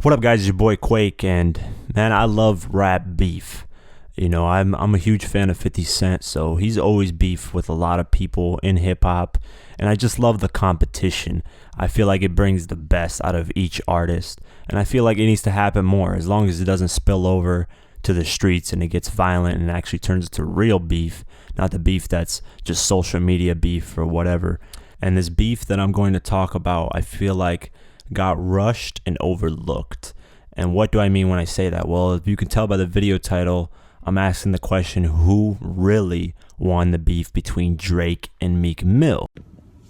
What up, guys? It's your boy Quake, and man, I love rap beef. You know, I'm a huge fan of 50 Cent, so he's always beef with a lot of people in hip hop, and I just love the competition. I feel like it brings the best out of each artist, and I feel like it needs to happen more as long as it doesn't spill over to the streets and it gets violent and actually turns into real beef, not the beef that's just social media beef or whatever. And this beef that I'm going to talk about, I feel like got rushed and overlooked. And what do I mean when I say that? Well, if you can tell by the video title, I'm asking the question, who really won the beef between Drake and Meek Mill?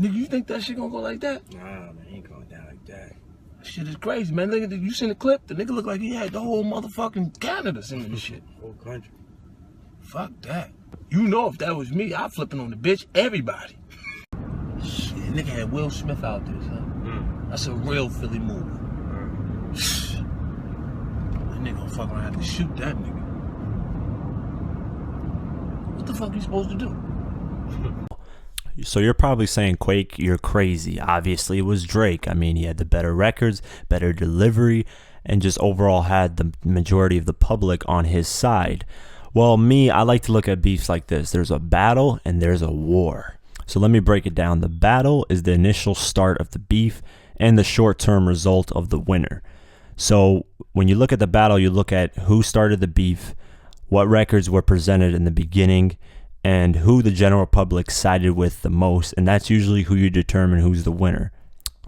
Nigga, you think that shit gonna go like that? Nah, man, it ain't going down like that. Shit is crazy, man. Nigga, you seen the clip? The nigga looked like he had the whole motherfucking Canada singing this shit. Whole country. Fuck that. You know if that was me, I'd flipping on the bitch, everybody. Shit, nigga had Will Smith out there, son. That's a real Philly move. That nigga gonna fuck around and have to shoot that nigga. What the fuck you supposed to do? So you're probably saying, Quake, you're crazy. Obviously, it was Drake. I mean, he had the better records, better delivery, and just overall had the majority of the public on his side. Well, me, I like to look at beefs like this. There's a battle and there's a war. So let me break it down. The battle is the initial start of the beef and the short-term result of the winner. So when you look at the battle, you look at who started the beef, what records were presented in the beginning, and who the general public sided with the most, and that's usually who you determine who's the winner.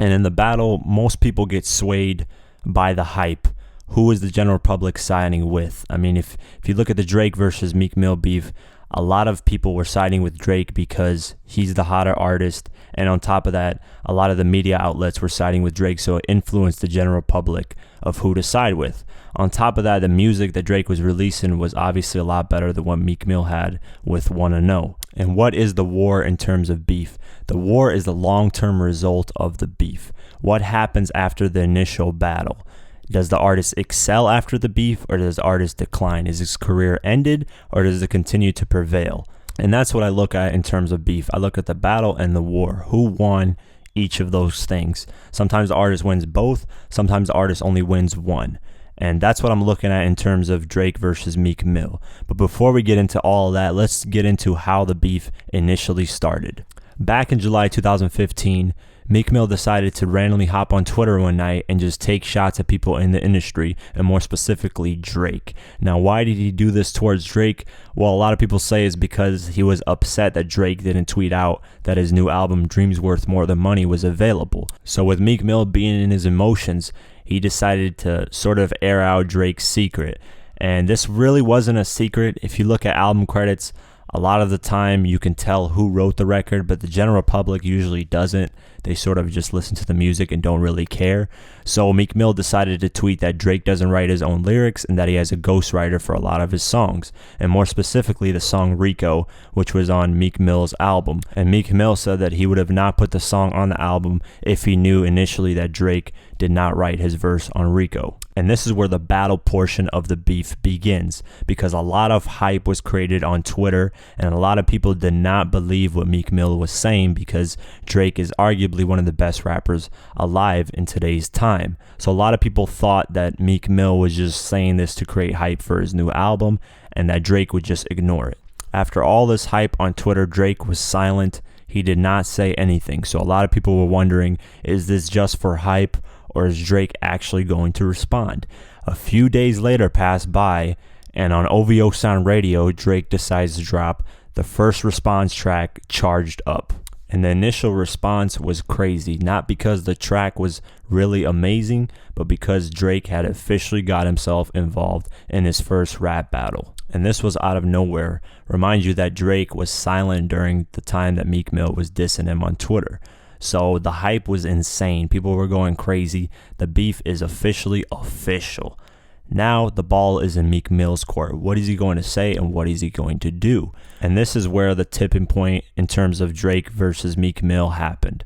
And in the battle, most people get swayed by the hype. Who is the general public siding with? I mean, if you look at the Drake versus Meek Mill beef, a lot of people were siding with Drake because he's the hotter artist, and on top of that, a lot of the media outlets were siding with Drake, so it influenced the general public of who to side with. On top of that, the music that Drake was releasing was obviously a lot better than what Meek Mill had with Wanna Know. And what is the war in terms of beef? The war is the long-term result of the beef. What happens after the initial battle? Does the artist excel after the beef, or does the artist decline? Is his career ended, or does it continue to prevail? And that's what I look at in terms of beef. I look at the battle and the war. Who won each of those things? Sometimes the artist wins both. Sometimes the artist only wins one. And that's what I'm looking at in terms of Drake versus Meek Mill. But before we get into all of that, let's get into how the beef initially started. Back in July 2015, Meek Mill decided to randomly hop on Twitter one night and just take shots at people in the industry, and more specifically Drake. Now, why did he do this towards Drake? Well, a lot of people say it's because he was upset that Drake didn't tweet out that his new album, Dreams Worth More Than Money, was available. So with Meek Mill being in his emotions, he decided to sort of air out Drake's secret. And this really wasn't a secret. If you look at album credits, a lot of the time you can tell who wrote the record, but the general public usually doesn't. They sort of just listen to the music and don't really care. So Meek Mill decided to tweet that Drake doesn't write his own lyrics and that he has a ghostwriter for a lot of his songs, and more specifically the song Rico, which was on Meek Mill's album. And Meek Mill said that he would have not put the song on the album if he knew initially that Drake did not write his verse on Rico. And this is where the battle portion of the beef begins, because a lot of hype was created on Twitter and a lot of people did not believe what Meek Mill was saying, because Drake is arguably one of the best rappers alive in today's time. So a lot of people thought that Meek Mill was just saying this to create hype for his new album and that Drake would just ignore it. After all this hype on Twitter, Drake was silent. He did not say anything. So a lot of people were wondering, is this just for hype, or is Drake actually going to respond? A few days later passed by, and on OVO Sound Radio, Drake decides to drop the first response track, Charged Up. And the initial response was crazy, not because the track was really amazing, but because Drake had officially got himself involved in his first rap battle. And this was out of nowhere. Remind you that Drake was silent during the time that Meek Mill was dissing him on Twitter. So the hype was insane. People were going crazy. The beef is officially official. Now the ball is in Meek Mill's court. What is he going to say and what is he going to do? And this is where the tipping point in terms of Drake versus Meek Mill happened.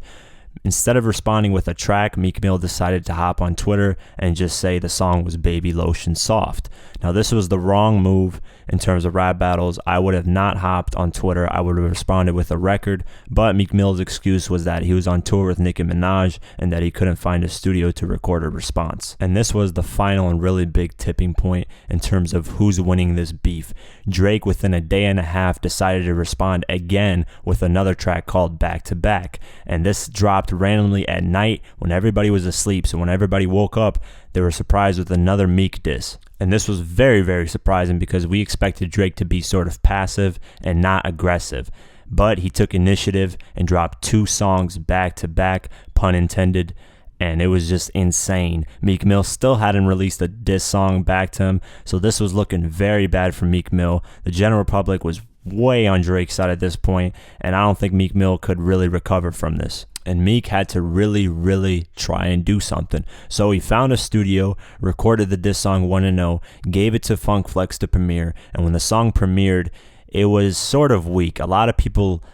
Instead of responding with a track, Meek Mill decided to hop on Twitter and just say the song was Baby Lotion Soft. Now, this was the wrong move in terms of rap battles. I would have not hopped on Twitter. I would have responded with a record, but Meek Mill's excuse was that he was on tour with Nicki Minaj and that he couldn't find a studio to record a response. And this was the final and really big tipping point in terms of who's winning this beef. Drake, within a day and a half, decided to respond again with another track called Back to Back. And this dropped randomly at night when everybody was asleep. So when everybody woke up, they were surprised with another Meek diss. And this was very, very surprising because we expected Drake to be sort of passive and not aggressive. But he took initiative and dropped 2 songs back to back, pun intended. And it was just insane. Meek Mill still hadn't released a diss song back to him, so this was looking very bad for Meek Mill. The general public was way on Drake's side at this point, and I don't think Meek Mill could really recover from this. And Meek had to really try and do something. So he found a studio, recorded the diss song 1-0, gave it to Funk Flex to premiere, and when the song premiered, it was sort of weak. A lot of people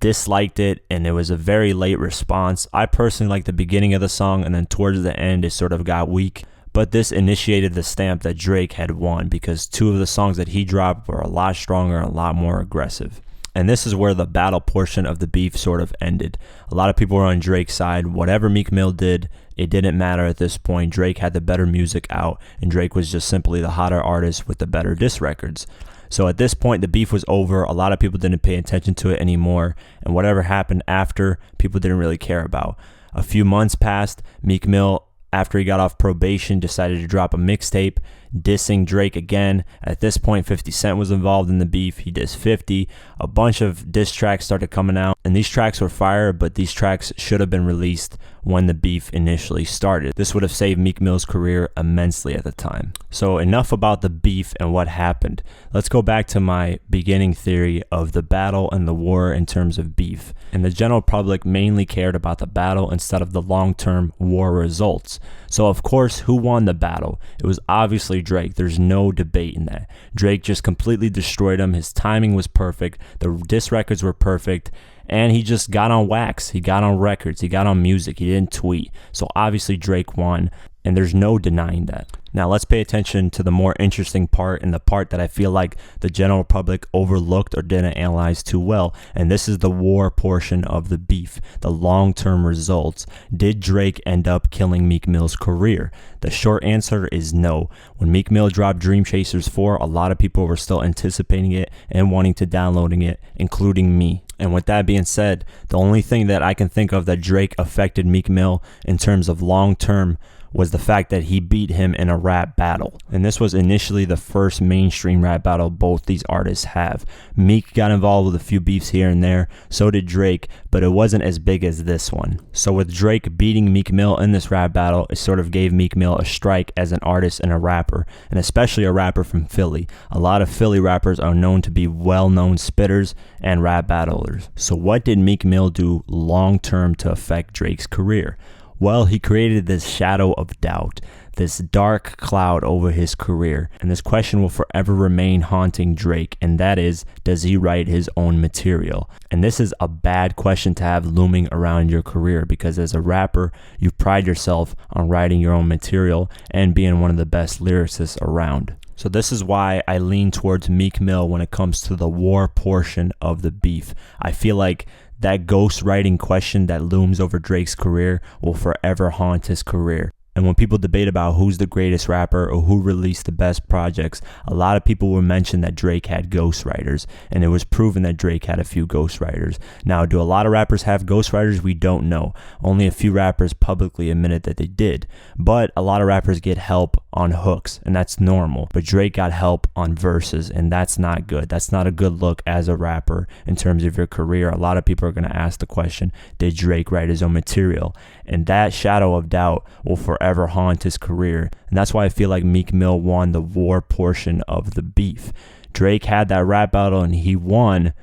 disliked it, and it was a very late response. I personally liked the beginning of the song, and then towards the end it sort of got weak. But this initiated the stamp that Drake had won because 2 of the songs that he dropped were a lot stronger and a lot more aggressive. And this is where the battle portion of the beef sort of ended. A lot of people were on Drake's side. Whatever Meek Mill did, it didn't matter at this point. Drake had the better music out, and Drake was just simply the hotter artist with the better diss records. So at this point, the beef was over. A lot of people didn't pay attention to it anymore, and whatever happened after, people didn't really care about. A few months passed. Meek Mill, after he got off probation, decided to drop a mixtape dissing Drake again. At this point, 50 Cent was involved in the beef. He dissed 50. A bunch of diss tracks started coming out, and these tracks were fire, but these tracks should have been released when the beef initially started. This would have saved Meek Mill's career immensely at the time. So enough about the beef and what happened. Let's go back to my beginning theory of the battle and the war in terms of beef. And the general public mainly cared about the battle instead of the long-term war results. So of course, who won the battle? It was obviously Drake. There's no debate in that. Drake just completely destroyed him. His timing was perfect. The diss records were perfect. And he just got on wax. He got on records. He got on music. He didn't tweet. So obviously Drake won, and there's no denying that. Now let's pay attention to the more interesting part, and the part that I feel like the general public overlooked or didn't analyze too well. And this is the war portion of the beef, the long-term results. Did Drake end up killing Meek Mill's career? The short answer is no. When Meek Mill dropped Dream Chasers 4, a lot of people were still anticipating it and wanting to downloading it, including me. And with that being said, the only thing that I can think of that Drake affected Meek Mill in terms of long-term was the fact that he beat him in a rap battle. And this was initially the first mainstream rap battle both these artists have. Meek got involved with a few beefs here and there, so did Drake, but it wasn't as big as this one. So with Drake beating Meek Mill in this rap battle, it sort of gave Meek Mill a strike as an artist and a rapper, and especially a rapper from Philly. A lot of Philly rappers are known to be well-known spitters and rap battlers. So what did Meek Mill do long-term to affect Drake's career? Well, he created this shadow of doubt, this dark cloud over his career, and this question will forever remain haunting Drake, and that is, does he write his own material? And this is a bad question to have looming around your career, because as a rapper, you pride yourself on writing your own material and being one of the best lyricists around. So this is why I lean towards Meek Mill when it comes to the war portion of the beef. I feel like that ghostwriting question that looms over Drake's career will forever haunt his career. And when people debate about who's the greatest rapper or who released the best projects, a lot of people will mention that Drake had ghostwriters, and it was proven that Drake had a few ghostwriters. Now, do a lot of rappers have ghostwriters? We don't know. Only a few rappers publicly admitted that they did. But a lot of rappers get help on hooks, and that's normal. But Drake got help on verses, and that's not good. That's not a good look as a rapper in terms of your career. A lot of people are going to ask the question, did Drake write his own material? And that shadow of doubt will forever haunt his career. And that's why I feel like Meek Mill won the war portion of the beef. Drake had that rap battle and he won,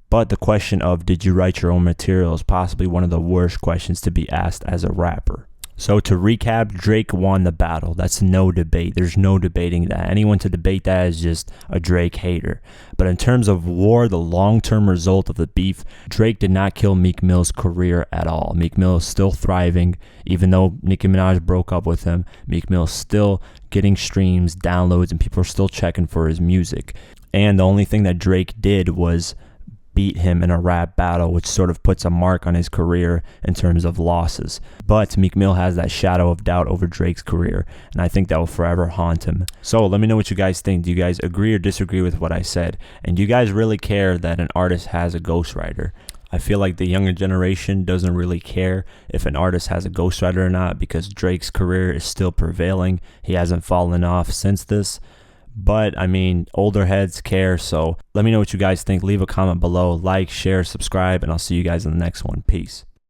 but the question of did you write your own material is possibly one of the worst questions to be asked as a rapper. So to recap, Drake won the battle. That's no debate. There's no debating that. Anyone to debate that is just a Drake hater. But in terms of war, the long-term result of the beef, Drake did not kill Meek Mill's career at all. Meek Mill is still thriving. Even though Nicki Minaj broke up with him, Meek Mill is still getting streams, downloads, and people are still checking for his music. And the only thing that Drake did was beat him in a rap battle, which sort of puts a mark on his career in terms of losses. But Meek Mill has that shadow of doubt over Drake's career, and I think that will forever haunt him. So let me know what you guys think. Do you guys agree or disagree with what I said? And do you guys really care that an artist has a ghostwriter? I feel like the younger generation doesn't really care if an artist has a ghostwriter or not, because Drake's career is still prevailing. He hasn't fallen off since this. But I mean, older heads care. So let me know what you guys think. Leave a comment below, like, share, subscribe, and I'll see you guys in the next one. Peace.